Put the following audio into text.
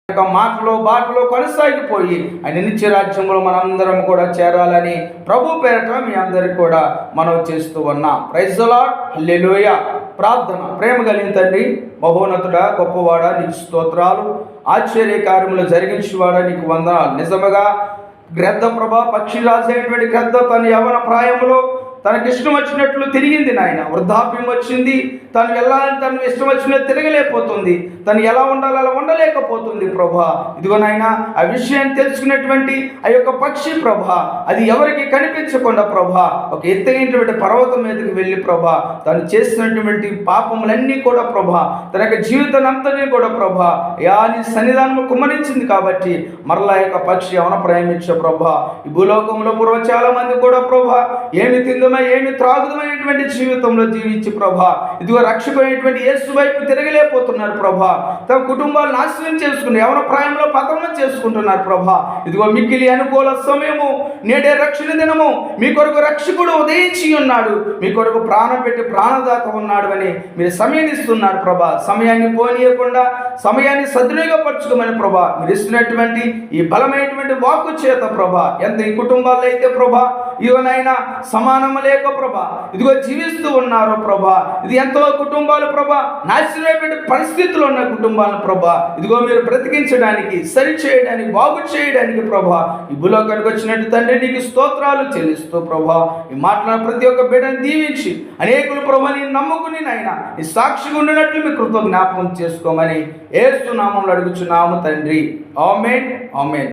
మాటలో బాటలో కొనసాగిపోయి ఆయన నిత్య రాజ్యంలో మనందరం కూడా చేరాలని ప్రభు పేరట మీ అందరికి కూడా మనం చేస్తూ ఉన్నాం. ప్రైజ్ ది లార్డ్, హల్లెలూయా. ప్రార్థన. ప్రేమ కలిగిన తండ్రి, మహోన్నతుడా, గొప్పవాడా, నీకు స్తోత్రాలు. ఆశ్చర్య కార్యములు జరిగించేవాడా, నీకు వందనాలు. నిజముగా గ్రద్ద ప్రభా, పక్షి రాసేటువంటి గ్రద్ద తన యవ్వన ప్రాయంలో తనకిష్టం వచ్చినట్లు తిరిగింది నాయన. వృద్ధాప్యం వచ్చింది, తను వెళ్ళాలని తను ఇష్టం వచ్చినట్టు తిరగలేకపోతుంది, తను ఎలా ఉండాలో అలా ఉండలేకపోతుంది ప్రభా. ఇదిగో నాయన, ఆ విషయాన్ని తెలుసుకున్నటువంటి ఆ యొక్క పక్షి ప్రభా, అది ఎవరికి కనిపించకుండా ప్రభా ఒక ఎత్తైనటువంటి పర్వతం మీదకి వెళ్ళి ప్రభా తను చేసినటువంటి పాపములన్నీ కూడా ప్రభా, తన యొక్క జీవితాన్ని అంతని కూడా ప్రభా నీ సన్నిధానము కుమ్మరించింది కాబట్టి మరలా యొక్క పక్షి ఎవన ప్రయాణించే ప్రభా. ఈ భూలోకంలో పూర్వ చాలా మంది కూడా ప్రభా ఏమి తిందమో ఏమి త్రాగుదమైనటువంటి జీవితంలో జీవించి ప్రభా ఇదిగో రక్షకుడైనటువంటి యేసు వైపు తిరగలేకపోతున్నారు ప్రభా. తమ కుటుంబాలు నాశనం చేసుకుని యవన ప్రాయంలో పతనం చేసుకుంటున్నారు ప్రభా. ఇదిగో మిక్కిలి అనుకూల సమయము, నేడే రక్షణ దినము. మీ కొరకు రక్షకుడు ఉదయించి ఉన్నాడు, మీ కొరకు ప్రాణం పెట్టి ప్రాణదాత ఉన్నాడు అని మీరు సమయాన్ని ఇస్తున్నారు ప్రభా. సమయాన్ని పోనీయకుండా సమయాన్ని సద్వినియోగపరచుకోమని ప్రభా మీరు ఇస్తున్నటువంటి ఈ బలమైనటువంటి వాక్కు చేత ప్రభా ఎంత ఈ కుటుంబాల్లో అయితే ప్రభా ఇవనైనా సమానము లేక ప్రభా ఇదిగో జీవిస్తూ ఉన్నారు ప్రభా. ఇది ఎంతో కుటుంబాలు ప్రభా నాశనమైనటువంటి పరిస్థితులు ఉన్న కుటుంబాలను ప్రభా ఇదిగో మీరు బ్రతికించడానికి, సరి చేయడానికి, బాగు చేయడానికి ప్రభా ఈ భూలోకానికి వచ్చినట్టు తండ్రి నీకు స్తోత్రాలు చెల్లిస్తూ ప్రభా ఈ మాట్లాడిన ప్రతి ఒక్క బిడ్డను దీవించి అనేకులు ప్రభా నీ నమ్ముకుని నాయన ఈ సాక్షిగా ఉండినట్లు మీ కృప జ్ఞాపకం చేసుకోమని యేసు నామములో అడుగుచున్నాము తండ్రి. ఆమేన్, ఆమేన్.